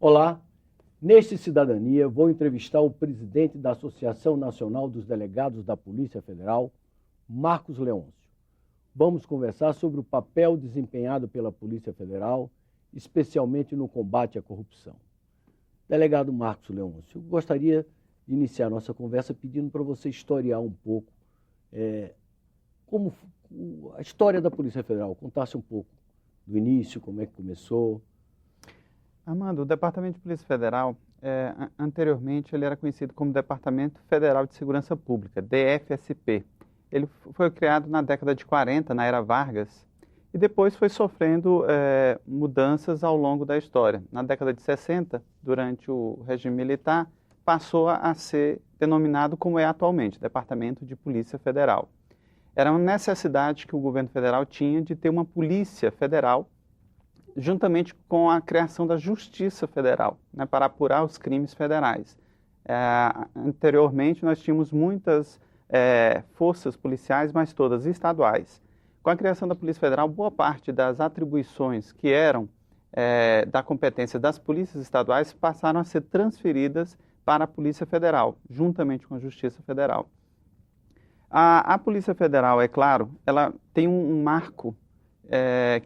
Olá, neste Cidadania vou entrevistar o presidente da Associação Nacional dos Delegados da Polícia Federal, Marcos Leôncio. Vamos conversar sobre o papel desempenhado pela Polícia Federal, especialmente no combate à corrupção. Delegado Marcos Leôncio, eu gostaria de iniciar nossa conversa pedindo para você historiar um pouco como a história da Polícia Federal, contasse um pouco do início, como é que começou. Armando, o Departamento de Polícia Federal, anteriormente ele era conhecido como Departamento Federal de Segurança Pública, DFSP. Ele foi criado na década de 40, na era Vargas, e depois foi sofrendo mudanças ao longo da história. Na década de 60, durante o regime militar, passou a ser denominado como é atualmente, Departamento de Polícia Federal. Era uma necessidade que o governo federal tinha de ter uma polícia federal, juntamente com a criação da Justiça Federal, né, para apurar os crimes federais. Anteriormente, nós tínhamos muitas forças policiais, mas todas estaduais. Com a criação da Polícia Federal, boa parte das atribuições que eram da competência das polícias estaduais passaram a ser transferidas para a Polícia Federal, juntamente com a Justiça Federal. A Polícia Federal, é claro, ela tem um marco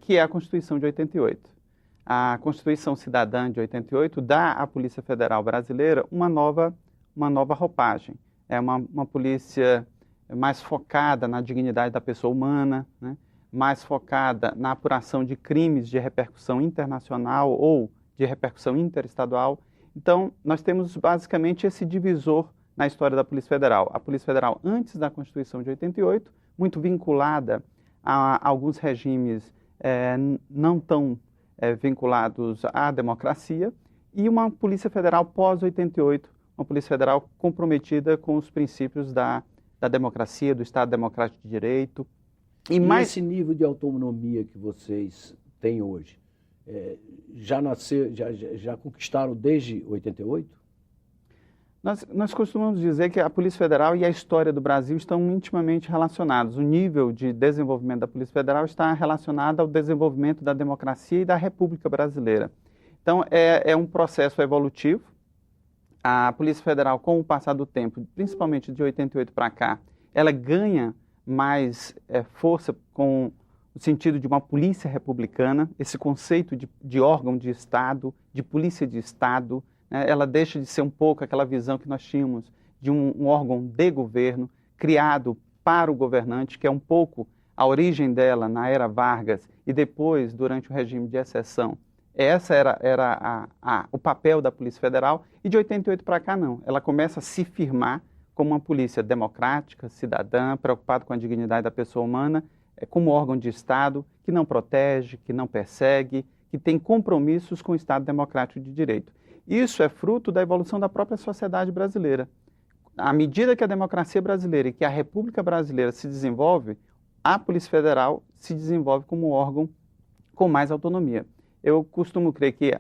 que é a Constituição de 88. A Constituição Cidadã de 88 dá à Polícia Federal brasileira uma nova roupagem. É uma polícia mais focada na dignidade da pessoa humana, né? Mais focada na apuração de crimes de repercussão internacional ou de repercussão interestadual. Então, nós temos basicamente esse divisor na história da Polícia Federal. A Polícia Federal, antes da Constituição de 88, muito vinculada a alguns regimes não tão vinculados à democracia, e uma Polícia Federal pós-88, uma Polícia Federal comprometida com os princípios da democracia, do Estado Democrático de Direito. E esse nível de autonomia que vocês têm hoje, já conquistaram desde 88? Nós costumamos dizer que a Polícia Federal e a história do Brasil estão intimamente relacionados. O nível de desenvolvimento da Polícia Federal está relacionado ao desenvolvimento da democracia e da República Brasileira. Então, é um processo evolutivo. A Polícia Federal, com o passar do tempo, principalmente de 88 para cá, ela ganha mais força com o sentido de uma polícia republicana, esse conceito de órgão de Estado, de polícia de Estado. Ela deixa de ser um pouco aquela visão que nós tínhamos de um órgão de governo criado para o governante, que é um pouco a origem dela na era Vargas e depois durante o regime de exceção. Essa era o papel da Polícia Federal, e de 88 para cá não. Ela começa a se firmar como uma polícia democrática, cidadã, preocupada com a dignidade da pessoa humana, como órgão de Estado que não protege, que não persegue, que tem compromissos com o Estado Democrático de Direito. Isso é fruto da evolução da própria sociedade brasileira. À medida que a democracia brasileira e que a República Brasileira se desenvolve, a Polícia Federal se desenvolve como órgão com mais autonomia. Eu costumo crer que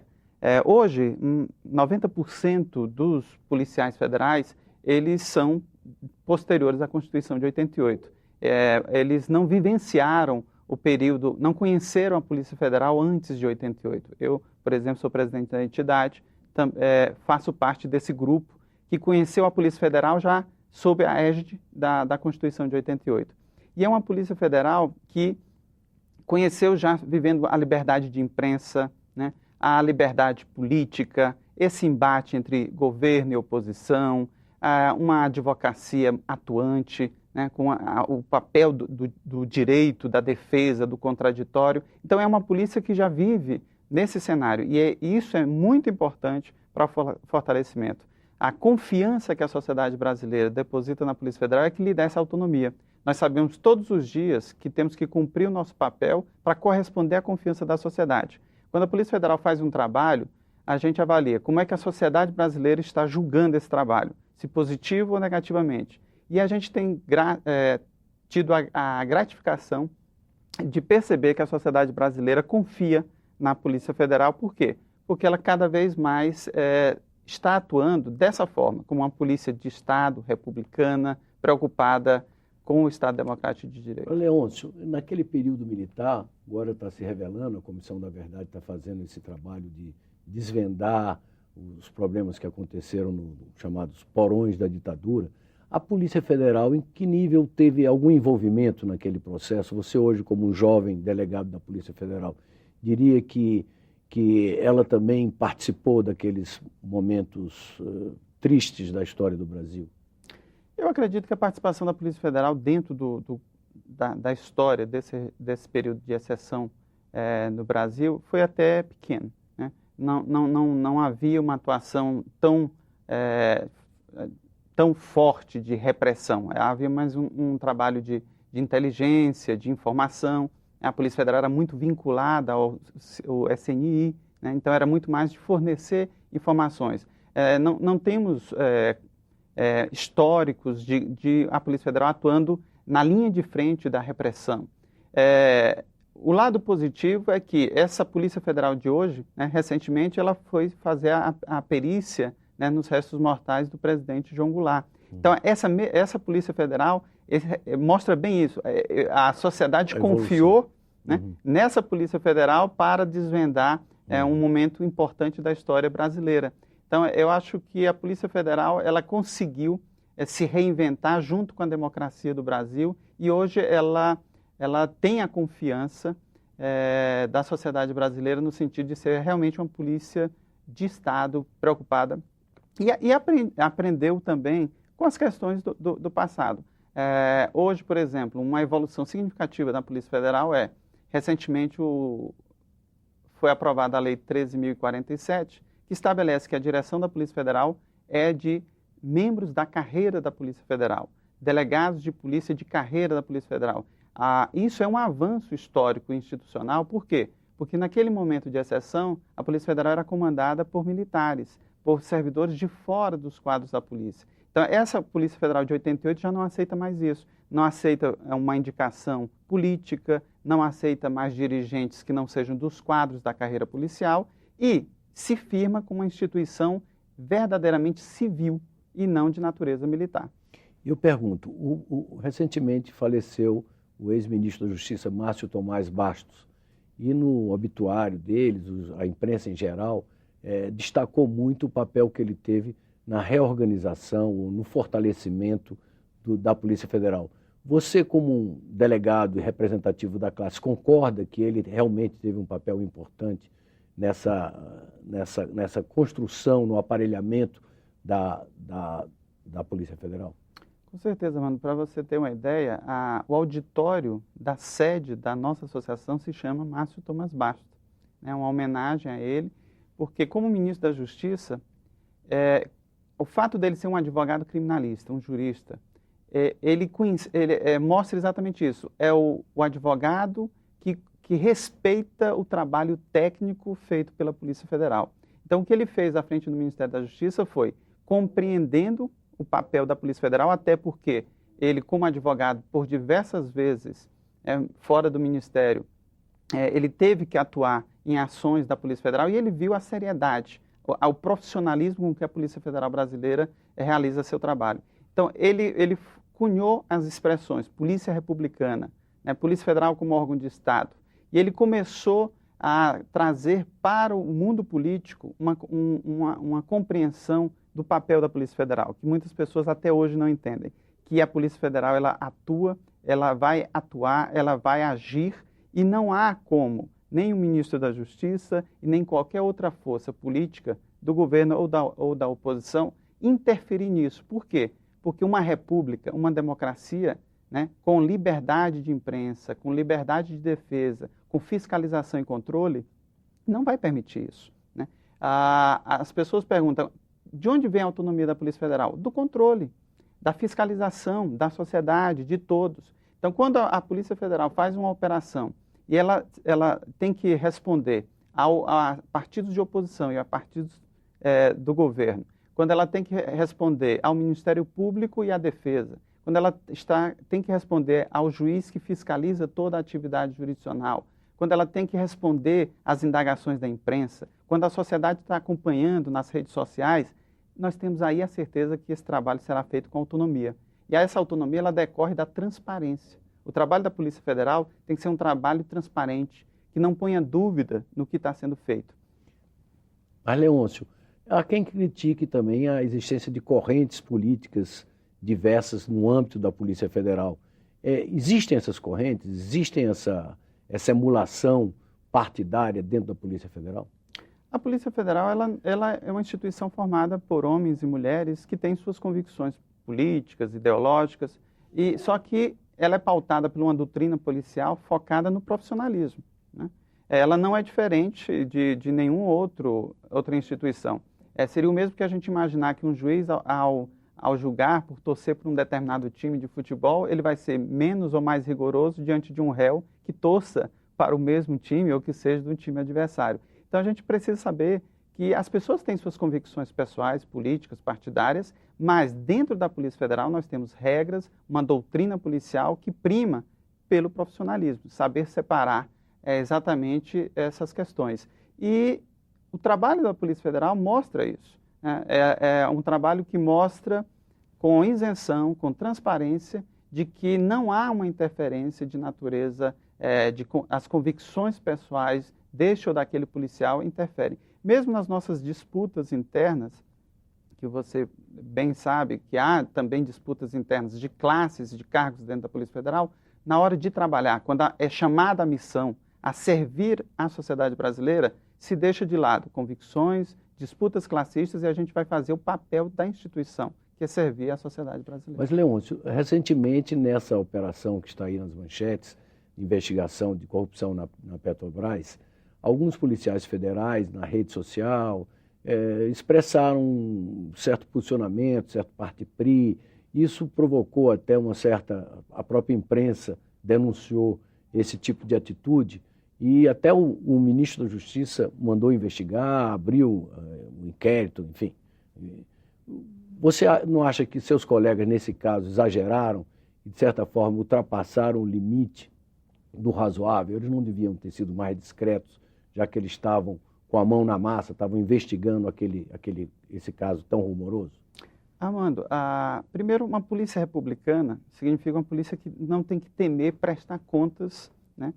hoje 90% dos policiais federais eles são posteriores à Constituição de 88. Eles não vivenciaram o período, não conheceram a Polícia Federal antes de 88. Eu, por exemplo, sou presidente da entidade, faço parte desse grupo que conheceu a Polícia Federal já sob a égide da Constituição de 88. E é uma Polícia Federal que conheceu já vivendo a liberdade de imprensa, né, a liberdade política, esse embate entre governo e oposição, uma advocacia atuante, né, com o papel do direito, da defesa, do contraditório. Então é uma polícia que já vive nesse cenário, e isso é muito importante para o fortalecimento. A confiança que a sociedade brasileira deposita na Polícia Federal é que lhe dá essa autonomia. Nós sabemos todos os dias que temos que cumprir o nosso papel para corresponder à confiança da sociedade. Quando a Polícia Federal faz um trabalho, a gente avalia como é que a sociedade brasileira está julgando esse trabalho, se positivo ou negativamente. E a gente tem tido a gratificação de perceber que a sociedade brasileira confia na Polícia Federal. Por quê? Porque ela cada vez mais está atuando dessa forma, como uma polícia de Estado, republicana, preocupada com o Estado Democrático de Direito. Leôncio, naquele período militar, agora está se revelando, a Comissão da Verdade está fazendo esse trabalho desvendar os problemas que aconteceram nos chamados porões da ditadura. A Polícia Federal, em que nível teve algum envolvimento naquele processo? Você hoje, como um jovem delegado da Polícia Federal, diria que ela também participou daqueles momentos tristes da história do Brasil? Eu acredito que a participação da Polícia Federal dentro da história desse período de exceção no Brasil foi até pequena, né? Não havia uma atuação tão forte de repressão. Havia mais um trabalho de inteligência, de informação. A Polícia Federal era muito vinculada ao SNI, né? Então era muito mais de fornecer informações. Não temos históricos de a Polícia Federal atuando na linha de frente da repressão. O lado positivo é que essa Polícia Federal de hoje, né, recentemente, ela foi fazer a perícia, né, nos restos mortais do presidente João Goulart. Então, essa Polícia Federal mostra bem isso. A sociedade confiou, né, nessa Polícia Federal para desvendar um momento importante da história brasileira. Então, eu acho que a Polícia Federal ela conseguiu se reinventar junto com a democracia do Brasil e hoje ela tem a confiança da sociedade brasileira no sentido de ser realmente uma polícia de Estado preocupada e aprendeu também com as questões do passado. Hoje, por exemplo, uma evolução significativa da Polícia Federal recentemente foi aprovada a Lei 13.047, que estabelece que a direção da Polícia Federal é de membros da carreira da Polícia Federal, delegados de polícia de carreira da Polícia Federal. Isso é um avanço histórico e institucional, por quê? Porque naquele momento de exceção, a Polícia Federal era comandada por militares, por servidores de fora dos quadros da polícia. Então, essa Polícia Federal de 88 já não aceita mais isso, não aceita uma indicação política, não aceita mais dirigentes que não sejam dos quadros da carreira policial e se firma como uma instituição verdadeiramente civil e não de natureza militar. Eu pergunto, recentemente faleceu o ex-ministro da Justiça, Márcio Tomás Bastos, e no obituário deles, a imprensa em geral, destacou muito o papel que ele teve na reorganização ou no fortalecimento da Polícia Federal. Você, como um delegado e representativo da classe, concorda que ele realmente teve um papel importante nessa construção, no aparelhamento da Polícia Federal? Com certeza, mano. Para você ter uma ideia, o auditório da sede da nossa associação se chama Márcio Tomás Bastos. É uma homenagem a ele, porque como ministro da Justiça, o fato dele ser um advogado criminalista, um jurista, ele mostra exatamente isso. É o advogado que respeita o trabalho técnico feito pela Polícia Federal. Então, o que ele fez à frente do Ministério da Justiça foi compreendendo o papel da Polícia Federal, até porque ele, como advogado, por diversas vezes, fora do Ministério, ele teve que atuar em ações da Polícia Federal e ele viu a seriedade, o profissionalismo com que a Polícia Federal brasileira realiza seu trabalho. Então, ele cunhou as expressões Polícia Republicana, né, Polícia Federal como órgão de Estado, e ele começou a trazer para o mundo político uma compreensão do papel da Polícia Federal, que muitas pessoas até hoje não entendem, que a Polícia Federal ela atua, ela vai atuar, ela vai agir e não há como nem o ministro da Justiça e nem qualquer outra força política do governo ou da oposição interferir nisso. Por quê? Porque uma república, uma democracia, né, com liberdade de imprensa, com liberdade de defesa, com fiscalização e controle, não vai permitir isso, né? As pessoas perguntam, de onde vem a autonomia da Polícia Federal? Do controle, da fiscalização, da sociedade, de todos. Então, quando a Polícia Federal faz uma operação e ela tem que responder a partidos de oposição e a partidos do governo, quando ela tem que responder ao Ministério Público e à Defesa, quando ela tem que responder ao juiz que fiscaliza toda a atividade jurisdicional, quando ela tem que responder às indagações da imprensa, quando a sociedade está acompanhando nas redes sociais, nós temos aí a certeza que esse trabalho será feito com autonomia. E essa autonomia ela decorre da transparência. O trabalho da Polícia Federal tem que ser um trabalho transparente, que não ponha dúvida no que está sendo feito. Mas, Leôncio, há quem critique também a existência de correntes políticas diversas no âmbito da Polícia Federal. Existem essas correntes? Existem essa emulação partidária dentro da Polícia Federal? A Polícia Federal ela é uma instituição formada por homens e mulheres que têm suas convicções políticas, ideológicas, só que ela é pautada por uma doutrina policial focada no profissionalismo, né? Ela não é diferente de outra instituição. Seria o mesmo que a gente imaginar que um juiz, ao julgar por torcer por um determinado time de futebol, ele vai ser menos ou mais rigoroso diante de um réu que torça para o mesmo time ou que seja do time adversário. Então a gente precisa saber que as pessoas têm suas convicções pessoais, políticas, partidárias, mas dentro da Polícia Federal nós temos regras, uma doutrina policial que prima pelo profissionalismo, saber separar exatamente essas questões. E o trabalho da Polícia Federal mostra isso. É um trabalho que mostra com isenção, com transparência, de que não há uma interferência de natureza, as convicções pessoais deste ou daquele policial interferem. Mesmo nas nossas disputas internas, que você bem sabe que há também disputas internas de classes e de cargos dentro da Polícia Federal, na hora de trabalhar, quando é chamada a missão a servir a sociedade brasileira, se deixa de lado convicções, disputas classistas e a gente vai fazer o papel da instituição, que é servir a sociedade brasileira. Mas, Leôncio, recentemente nessa operação que está aí nas manchetes, investigação de corrupção na Petrobras, alguns policiais federais na rede social expressaram um certo posicionamento, certo parte-pris. Isso provocou até a própria imprensa denunciou esse tipo de atitude e até o ministro da Justiça mandou investigar, abriu um inquérito, enfim. Você não acha que seus colegas, nesse caso, exageraram e, de certa forma, ultrapassaram o limite do razoável? Eles não deviam ter sido mais discretos, já que eles estavam com a mão na massa, estavam investigando esse caso tão rumoroso? Armando, primeiro, uma polícia republicana significa uma polícia que não tem que temer prestar contas, né,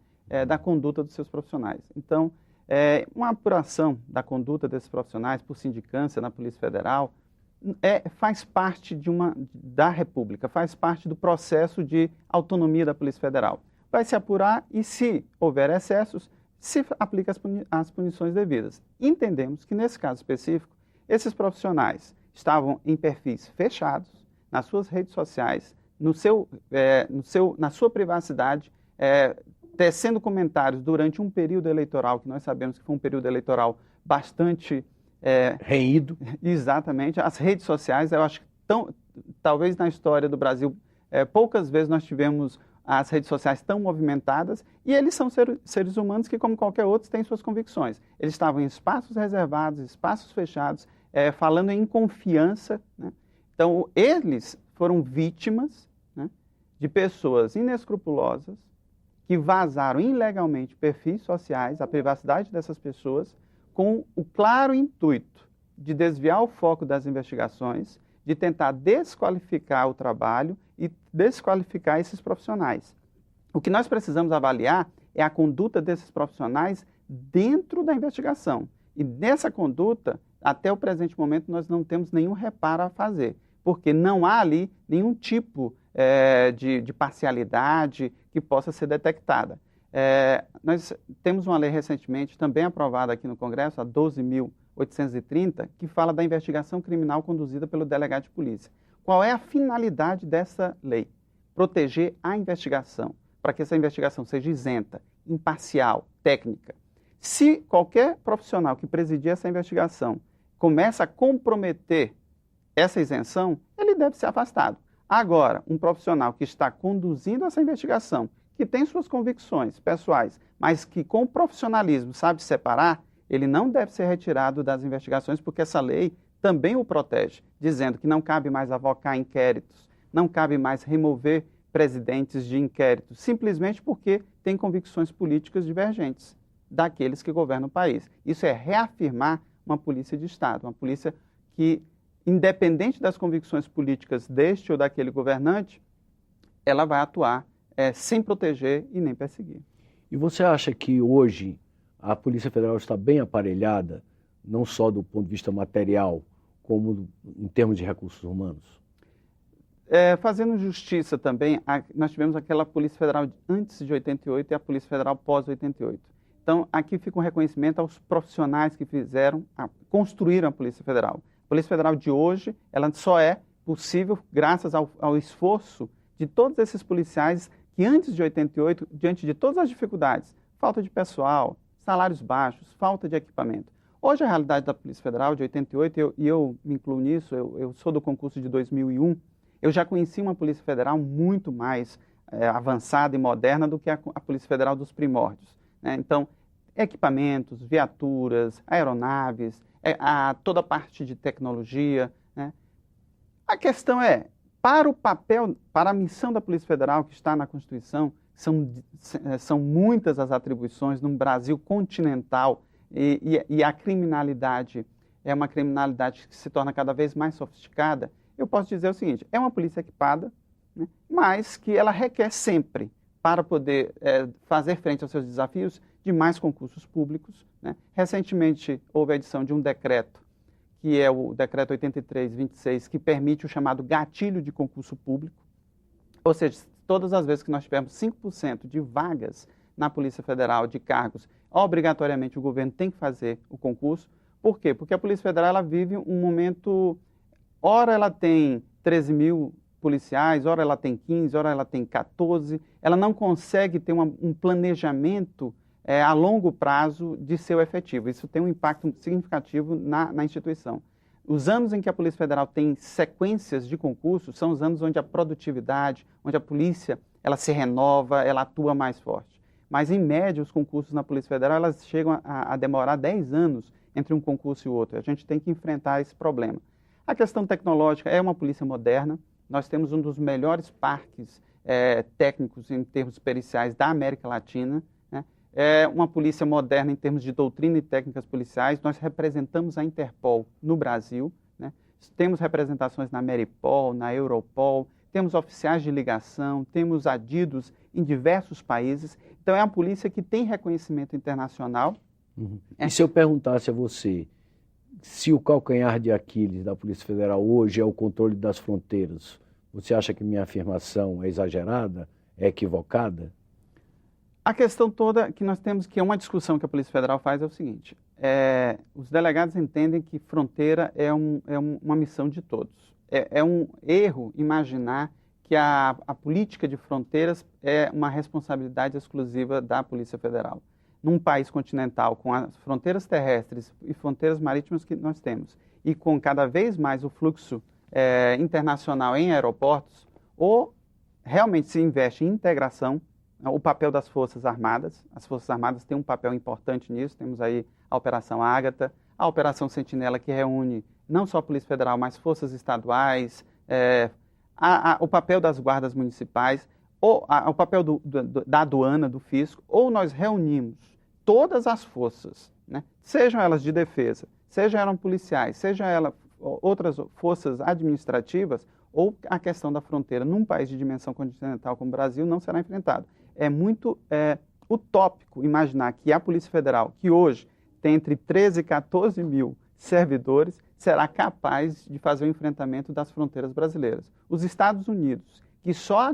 da conduta dos seus profissionais. Então, uma apuração da conduta desses profissionais por sindicância na Polícia Federal faz parte da República, faz parte do processo de autonomia da Polícia Federal. Vai se apurar e, se houver excessos, se aplica as punições devidas. Entendemos que, nesse caso específico, esses profissionais estavam em perfis fechados, nas suas redes sociais, na sua privacidade, tecendo comentários durante um período eleitoral, que nós sabemos que foi um período eleitoral bastante... renhido. Exatamente. As redes sociais, eu acho que talvez na história do Brasil, poucas vezes nós tivemos as redes sociais tão movimentadas, e eles são seres humanos que, como qualquer outro, têm suas convicções. Eles estavam em espaços reservados, espaços fechados, falando em confiança, né? Então, eles foram vítimas, né, de pessoas inescrupulosas que vazaram ilegalmente perfis sociais, a privacidade dessas pessoas, com o claro intuito de desviar o foco das investigações, de tentar desqualificar o trabalho e desqualificar esses profissionais. O que nós precisamos avaliar é a conduta desses profissionais dentro da investigação. E nessa conduta, até o presente momento, nós não temos nenhum reparo a fazer, porque não há ali nenhum tipo de parcialidade que possa ser detectada. Nós temos uma lei recentemente, também aprovada aqui no Congresso, a 12.830, que fala da investigação criminal conduzida pelo delegado de polícia. Qual é a finalidade dessa lei? Proteger a investigação, para que essa investigação seja isenta, imparcial, técnica. Se qualquer profissional que presidir essa investigação começa a comprometer essa isenção, ele deve ser afastado. Agora, um profissional que está conduzindo essa investigação, que tem suas convicções pessoais, mas que com profissionalismo sabe separar, ele não deve ser retirado das investigações, porque essa lei também o protege, dizendo que não cabe mais avocar inquéritos, não cabe mais remover presidentes de inquéritos, simplesmente porque tem convicções políticas divergentes daqueles que governam o país. Isso é reafirmar uma polícia de Estado, uma polícia que, independente das convicções políticas deste ou daquele governante, ela vai atuar sem proteger e nem perseguir. E você acha que hoje a Polícia Federal está bem aparelhada não só do ponto de vista material, como em termos de recursos humanos? Fazendo justiça também, nós tivemos aquela Polícia Federal antes de 88 e a Polícia Federal pós-88. Então, aqui fica um reconhecimento aos profissionais que construíram a Polícia Federal. A Polícia Federal de hoje, ela só é possível graças ao esforço de todos esses policiais que antes de 88, diante de todas as dificuldades, falta de pessoal, salários baixos, falta de equipamento. Hoje a realidade da Polícia Federal de 88, e eu me incluo nisso, eu sou do concurso de 2001, eu já conheci uma Polícia Federal muito mais avançada e moderna do que a Polícia Federal dos primórdios, né? Então, equipamentos, viaturas, aeronaves, toda a parte de tecnologia, né? A questão é, para a missão da Polícia Federal que está na Constituição, são muitas as atribuições num Brasil continental e a criminalidade é uma criminalidade que se torna cada vez mais sofisticada. Eu posso dizer o seguinte, é uma polícia equipada, né, mas que ela requer sempre, para poder fazer frente aos seus desafios, de mais concursos públicos, né? Recentemente houve a edição de um decreto, que é o decreto 83/26, que permite o chamado gatilho de concurso público, ou seja, todas as vezes que nós tivermos 5% de vagas na Polícia Federal, de cargos, obrigatoriamente o governo tem que fazer o concurso. Por quê? Porque a Polícia Federal ela vive um momento, ora ela tem 13 mil policiais, ora ela tem 15, ora ela tem 14, ela não consegue ter um planejamento a longo prazo de seu efetivo. Isso tem um impacto significativo na instituição. Os anos em que a Polícia Federal tem sequências de concursos são os anos onde a produtividade, onde a polícia ela se renova, ela atua mais forte. Mas, em média, os concursos na Polícia Federal elas chegam a demorar 10 anos entre um concurso e o outro. A gente tem que enfrentar esse problema. A questão tecnológica é uma polícia moderna. Nós temos um dos melhores parques técnicos em termos periciais da América Latina, né? É uma polícia moderna em termos de doutrina e técnicas policiais. Nós representamos a Interpol no Brasil, né? Temos representações na Meripol, na Europol, temos oficiais de ligação, temos adidos em diversos países. Então, é uma polícia que tem reconhecimento internacional. Uhum. E se eu perguntasse a você, se o calcanhar de Aquiles da Polícia Federal hoje é o controle das fronteiras, você acha que minha afirmação é exagerada, é equivocada? A questão toda que nós temos, que é uma discussão que a Polícia Federal faz, é o seguinte, os delegados entendem que fronteira é uma missão de todos. É um erro imaginar que a política de fronteiras é uma responsabilidade exclusiva da Polícia Federal. Num país continental, com as fronteiras terrestres e fronteiras marítimas que nós temos, e com cada vez mais o fluxo internacional em aeroportos, ou realmente se investe em integração, o papel das Forças Armadas. As Forças Armadas têm um papel importante nisso. Temos aí a Operação Ágata, a Operação Sentinela, que reúne não só a Polícia Federal, mas forças estaduais, o papel das guardas municipais, o papel da aduana, do fisco, ou nós reunimos todas as forças, né? Sejam elas de defesa, sejam elas policiais, sejam elas outras forças administrativas, ou a questão da fronteira num país de dimensão continental como o Brasil não será enfrentado. É muito utópico imaginar que a Polícia Federal, que hoje tem entre 13 e 14 mil servidores, será capaz de fazer o enfrentamento das fronteiras brasileiras. Os Estados Unidos, que só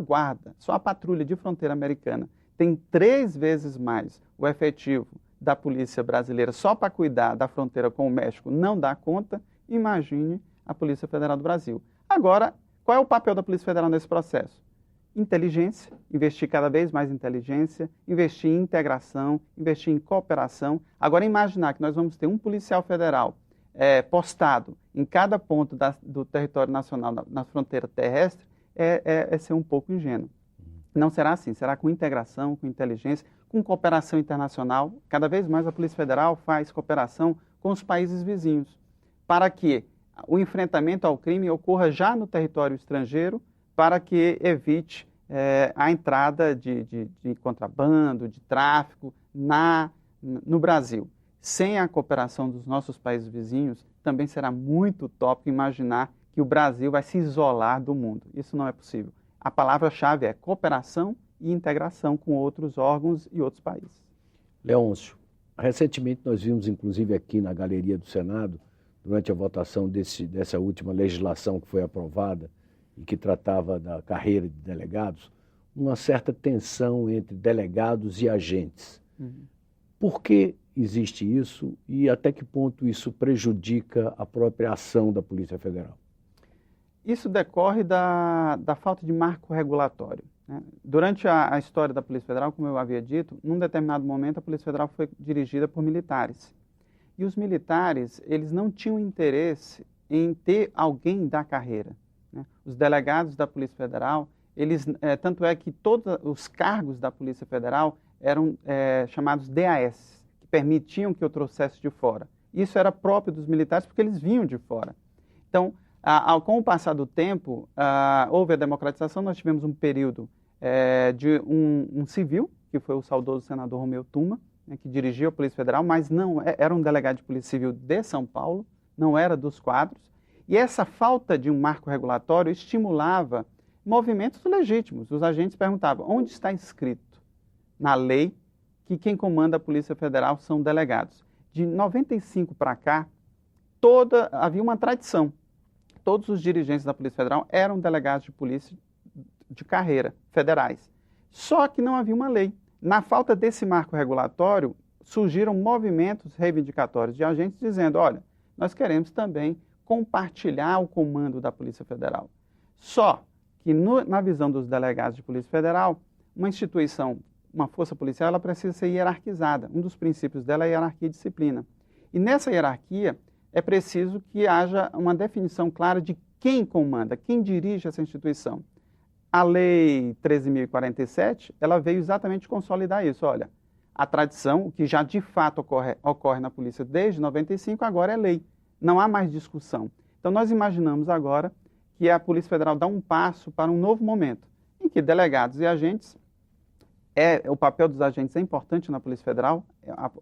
a patrulha de fronteira americana, tem 3 vezes mais o efetivo da polícia brasileira só para cuidar da fronteira com o México, não dá conta, imagine a Polícia Federal do Brasil. Agora, qual é o papel da Polícia Federal nesse processo? Inteligência, investir cada vez mais em inteligência, investir em integração, investir em cooperação. Agora, imaginar que nós vamos ter um policial federal postado em cada ponto do território nacional, na fronteira terrestre, é ser um pouco ingênuo. Não será assim, será com integração, com inteligência, com cooperação internacional. Cada vez mais a Polícia Federal faz cooperação com os países vizinhos, para que o enfrentamento ao crime ocorra já no território estrangeiro, para que evite a entrada de contrabando, de tráfico no Brasil. Sem a cooperação dos nossos países vizinhos, também será muito utópico imaginar que o Brasil vai se isolar do mundo. Isso não é possível. A palavra-chave é cooperação e integração com outros órgãos e outros países. Leôncio, Recentemente nós vimos, inclusive aqui na galeria do Senado, durante a votação dessa última legislação que foi aprovada e que tratava da carreira de delegados, uma certa tensão entre delegados e agentes. Por que existe isso e até que ponto isso prejudica a própria ação da Polícia Federal? Isso decorre da falta de marco regulatório, né? Durante a história da Polícia Federal, como eu havia dito, num determinado momento a Polícia Federal foi dirigida por militares. E os militares, eles não tinham interesse em ter alguém da carreira, né? Os delegados da Polícia Federal, tanto é que todos os cargos da Polícia Federal eram chamados DAS, que permitiam que eu trouxesse de fora. Isso era próprio dos militares porque eles vinham de fora. Então, com o passar do tempo, houve a democratização, nós tivemos um período de um civil, que foi o saudoso senador Romeu Tuma, né, que dirigia a Polícia Federal, mas não era um delegado de Polícia Civil de São Paulo, não era dos quadros, e essa falta de um marco regulatório estimulava movimentos legítimos. Os agentes perguntavam, onde está escrito na lei que quem comanda a Polícia Federal são delegados? De 95 para cá, havia uma tradição. Todos os dirigentes da Polícia Federal eram delegados de polícia de carreira, federais. Só que não havia uma lei. Na falta desse marco regulatório, surgiram movimentos reivindicatórios de agentes dizendo, olha, nós queremos também compartilhar o comando da Polícia Federal. Só que na visão dos delegados de Polícia Federal, uma instituição, uma força policial, ela precisa ser hierarquizada. Um dos princípios dela é a hierarquia e disciplina. E nessa hierarquia, é preciso que haja uma definição clara de quem comanda, quem dirige essa instituição. A Lei 13.047, ela veio exatamente consolidar isso. Olha, a tradição, o que já de fato ocorre na polícia desde 95, agora é lei. Não há mais discussão. Então nós imaginamos agora que a Polícia Federal dá um passo para um novo momento, em que delegados e agentes, o papel dos agentes é importante na Polícia Federal,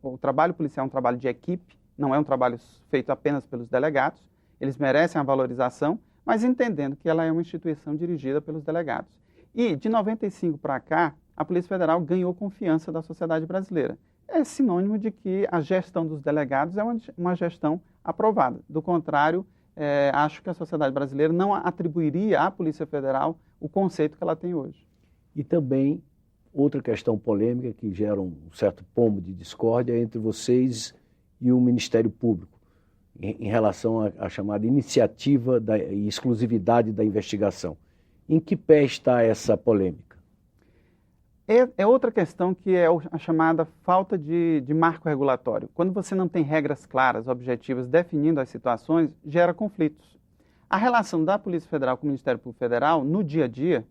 o trabalho policial é um trabalho de equipe, não é um trabalho feito apenas pelos delegados, eles merecem a valorização, mas entendendo que ela é uma instituição dirigida pelos delegados. E, de 95 para cá, a Polícia Federal ganhou confiança da sociedade brasileira. É sinônimo de que a gestão dos delegados é uma gestão aprovada. Do contrário, acho que a sociedade brasileira não atribuiria à Polícia Federal o conceito que ela tem hoje. E também, outra questão polêmica que gera um certo pombo de discórdia entre vocês e o Ministério Público, em relação à chamada iniciativa e exclusividade da investigação. Em que pé está essa polêmica? É outra questão que é a chamada falta de marco regulatório. Quando você não tem regras claras, objetivas, definindo as situações, gera conflitos. A relação da Polícia Federal com o Ministério Público Federal, no dia a dia,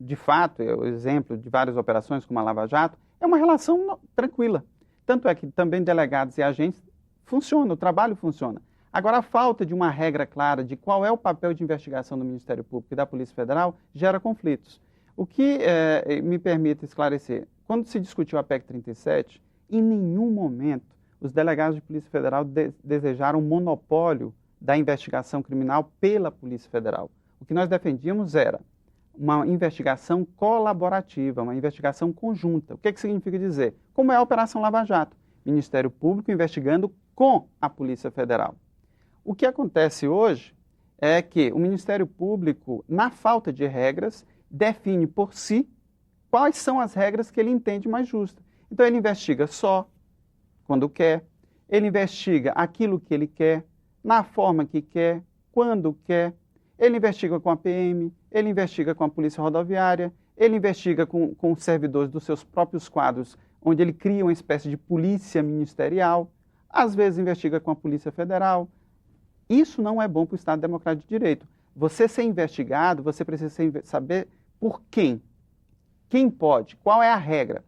de fato, o exemplo de várias operações como a Lava Jato, é uma relação tranquila. Tanto é que também delegados e agentes funciona, o trabalho funciona. Agora, a falta de uma regra clara de qual é o papel de investigação do Ministério Público e da Polícia Federal gera conflitos. O que me permite esclarecer, quando se discutiu a PEC 37, em nenhum momento os delegados de Polícia Federal desejaram um monopólio da investigação criminal pela Polícia Federal. O que nós defendíamos era uma investigação colaborativa, uma investigação conjunta. O que significa dizer? Como é a Operação Lava Jato? Ministério Público investigando com a Polícia Federal. O que acontece hoje é que o Ministério Público, na falta de regras, define por si quais são as regras que ele entende mais justas. Então ele investiga só quando quer, ele investiga aquilo que ele quer, na forma que quer, quando quer, ele investiga com a PM, ele investiga com a Polícia Rodoviária, ele investiga com os servidores dos seus próprios quadros, onde ele cria uma espécie de polícia ministerial, às vezes investiga com a Polícia Federal. Isso não é bom para o Estado Democrático de Direito. Você ser investigado, você precisa saber por quem. Quem pode? Qual é a regra?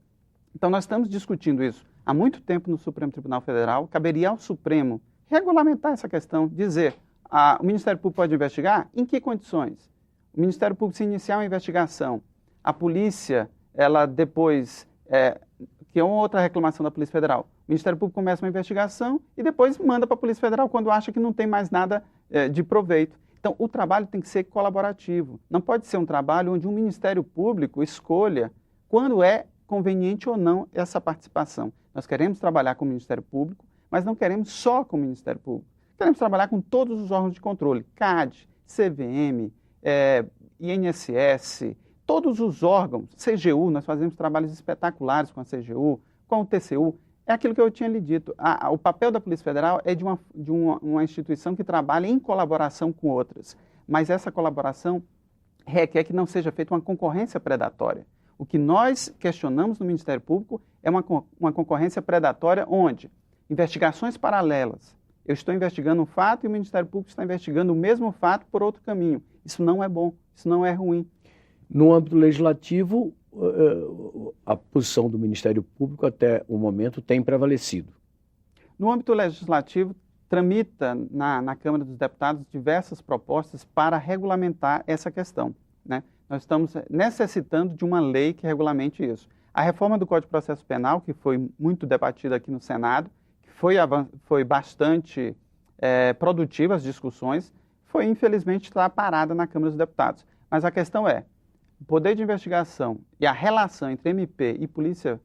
Então nós estamos discutindo isso há muito tempo no Supremo Tribunal Federal. Caberia ao Supremo regulamentar essa questão, dizer, o Ministério Público pode investigar? Em que condições? O Ministério Público, se iniciar uma investigação, a polícia, ela depois, que é uma outra reclamação da Polícia Federal, o Ministério Público começa uma investigação e depois manda para a Polícia Federal quando acha que não tem mais nada de proveito. Então, o trabalho tem que ser colaborativo. Não pode ser um trabalho onde um Ministério Público escolha quando é conveniente ou não essa participação. Nós queremos trabalhar com o Ministério Público, mas não queremos só com o Ministério Público. Queremos trabalhar com todos os órgãos de controle, CAD, CVM, INSS, todos os órgãos, CGU, nós fazemos trabalhos espetaculares com a CGU, com o TCU. É aquilo que eu tinha lhe dito. O papel da Polícia Federal é de uma instituição que trabalha em colaboração com outras, mas essa colaboração requer que não seja feita uma concorrência predatória. O que nós questionamos no Ministério Público é uma concorrência predatória onde investigações paralelas. Eu estou investigando um fato e o Ministério Público está investigando o mesmo fato por outro caminho. Isso não é bom, isso não é ruim. No âmbito legislativo, a posição do Ministério Público até o momento tem prevalecido. No âmbito legislativo, tramita na Câmara dos Deputados diversas propostas para regulamentar essa questão, né? Nós estamos necessitando de uma lei que regulamente isso. A reforma do Código de Processo Penal, que foi muito debatida aqui no Senado, que foi bastante produtiva as discussões, foi infelizmente parada na Câmara dos Deputados. Mas a questão é, o poder de investigação e a relação entre MP e Polícia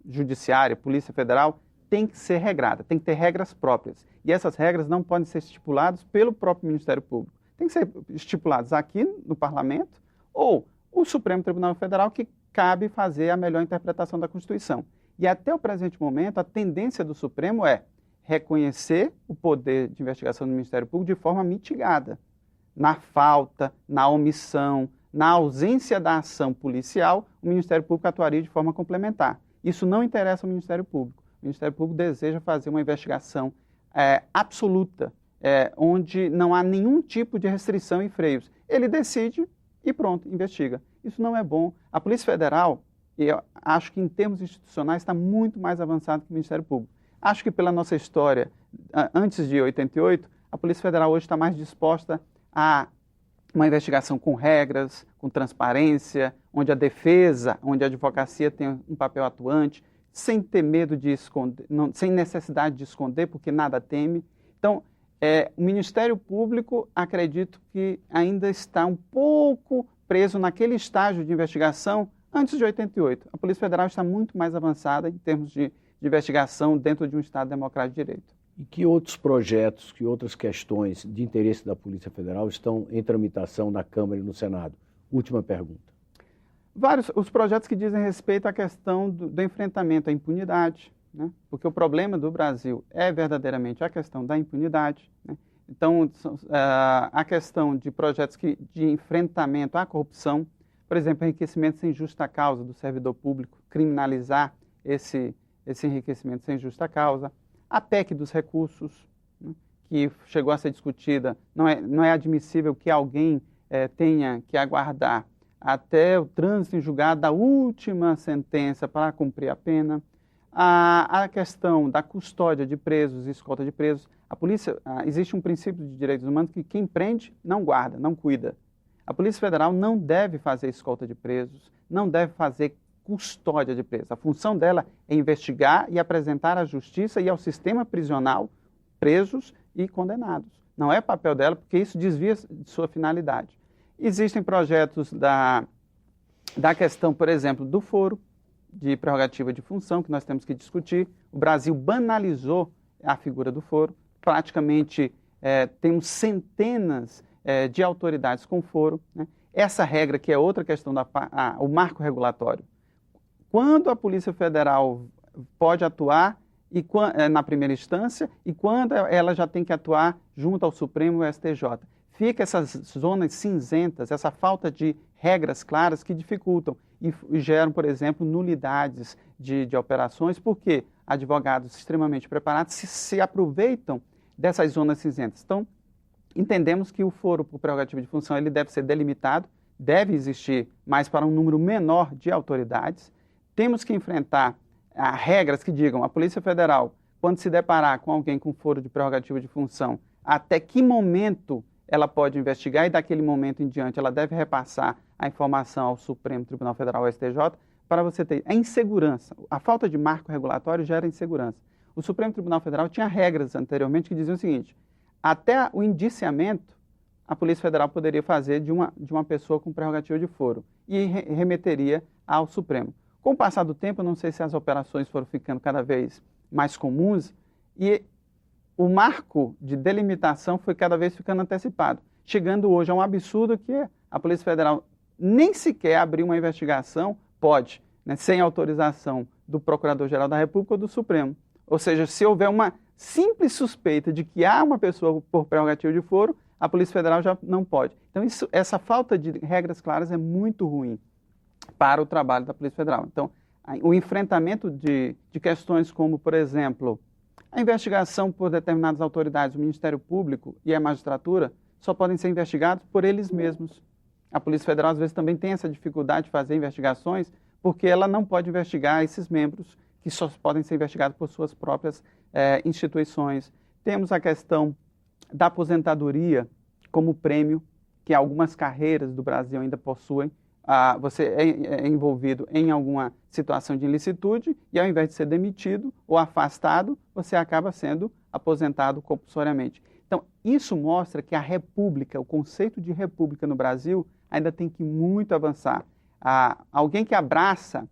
Judiciária, Polícia Federal, tem que ser regrada, tem que ter regras próprias. E essas regras não podem ser estipuladas pelo próprio Ministério Público. Tem que ser estipuladas aqui no Parlamento ou o Supremo Tribunal Federal, que cabe fazer a melhor interpretação da Constituição. E até o presente momento, a tendência do Supremo é reconhecer o poder de investigação do Ministério Público de forma mitigada. Na falta, na omissão, na ausência da ação policial, o Ministério Público atuaria de forma complementar. Isso não interessa ao Ministério Público. O Ministério Público deseja fazer uma investigação absoluta, onde não há nenhum tipo de restrição e freios. Ele decide e pronto, investiga. Isso não é bom. A Polícia Federal, eu acho que em termos institucionais, está muito mais avançada que o Ministério Público. Acho que pela nossa história, antes de 88, a Polícia Federal hoje está mais disposta a uma investigação com regras, com transparência, onde a defesa, onde a advocacia tem um papel atuante, sem ter medo de esconder, sem necessidade de esconder, porque nada teme. Então, o Ministério Público, acredito que ainda está um pouco preso naquele estágio de investigação antes de 88. A Polícia Federal está muito mais avançada em termos de investigação dentro de um Estado democrático de direito. E que outros projetos, que outras questões de interesse da Polícia Federal estão em tramitação na Câmara e no Senado? Última pergunta. Vários os projetos que dizem respeito à questão do enfrentamento à impunidade, né? Porque o problema do Brasil é verdadeiramente a questão da impunidade, né? Então, a questão de projetos de enfrentamento à corrupção, por exemplo, enriquecimento sem justa causa do servidor público, criminalizar esse enriquecimento sem justa causa, a PEC dos recursos, né, que chegou a ser discutida, não é admissível que alguém tenha que aguardar até o trânsito em julgado da última sentença para cumprir a pena, a questão da custódia de presos e escolta de presos. A polícia, existe um princípio de direitos humanos que quem prende não guarda, não cuida. A Polícia Federal não deve fazer escolta de presos, não deve fazer custódia de presos. A função dela é investigar e apresentar à justiça e ao sistema prisional presos e condenados. Não é papel dela, porque isso desvia de sua finalidade. Existem projetos da questão, por exemplo, do foro de prerrogativa de função, que nós temos que discutir. O Brasil banalizou a figura do foro. Praticamente temos centenas de autoridades com foro, né? Essa regra, que é outra questão, o marco regulatório. Quando a Polícia Federal pode atuar na primeira instância e quando ela já tem que atuar junto ao Supremo e ao STJ. Fica essas zonas cinzentas, essa falta de regras claras que dificultam e geram, por exemplo, nulidades de operações, porque advogados extremamente preparados se aproveitam dessas zonas cinzentas. Então, entendemos que o foro por prerrogativa de função ele deve ser delimitado, deve existir, mas para um número menor de autoridades. Temos que enfrentar regras que digam a Polícia Federal, quando se deparar com alguém com foro de prerrogativa de função, até que momento ela pode investigar e daquele momento em diante ela deve repassar a informação ao Supremo Tribunal Federal, ao STJ, para você ter a insegurança. A falta de marco regulatório gera insegurança. O Supremo Tribunal Federal tinha regras anteriormente que diziam o seguinte: até o indiciamento, a Polícia Federal poderia fazer de uma pessoa com prerrogativa de foro e remeteria ao Supremo. Com o passar do tempo, eu não sei se as operações foram ficando cada vez mais comuns e o marco de delimitação foi cada vez ficando antecipado, chegando hoje a um absurdo que a Polícia Federal nem sequer abrir uma investigação pode, né, sem autorização do Procurador-Geral da República ou do Supremo. Ou seja, se houver uma simples suspeita de que há uma pessoa por prerrogativa de foro, a Polícia Federal já não pode. Então, essa falta de regras claras é muito ruim para o trabalho da Polícia Federal. Então, o enfrentamento de questões como, por exemplo, a investigação por determinadas autoridades, o Ministério Público e a magistratura, só podem ser investigados por eles mesmos. A Polícia Federal, às vezes, também tem essa dificuldade de fazer investigações porque ela não pode investigar esses membros que só podem ser investigados por suas próprias instituições. Temos a questão da aposentadoria como prêmio, que algumas carreiras do Brasil ainda possuem. Você é envolvido em alguma situação de ilicitude e, ao invés de ser demitido ou afastado, você acaba sendo aposentado compulsoriamente. Então, isso mostra que a república, o conceito de república no Brasil, ainda tem que muito avançar. Alguém que abraça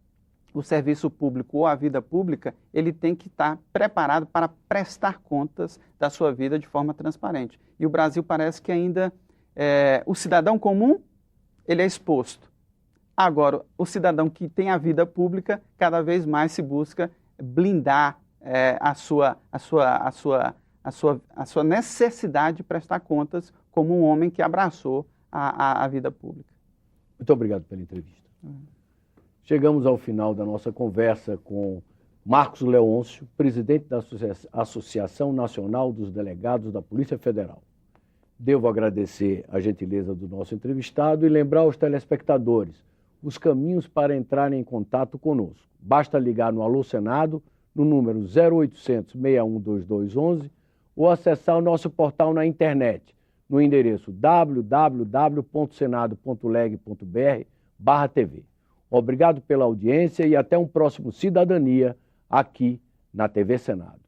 o serviço público ou a vida pública, ele tem que estar preparado para prestar contas da sua vida de forma transparente. E o Brasil parece que ainda, o cidadão comum, ele é exposto. Agora, o cidadão que tem a vida pública, cada vez mais se busca blindar a sua necessidade de prestar contas como um homem que abraçou a vida pública. Muito obrigado pela entrevista. Chegamos ao final da nossa conversa com Marcos Leôncio, presidente da Associação Nacional dos Delegados da Polícia Federal. Devo agradecer a gentileza do nosso entrevistado e lembrar aos telespectadores os caminhos para entrarem em contato conosco. Basta ligar no Alô Senado, no número 0800 61 2211, ou acessar o nosso portal na internet, no endereço www.senado.leg.br/TV. Obrigado pela audiência e até um próximo Cidadania aqui na TV Senado.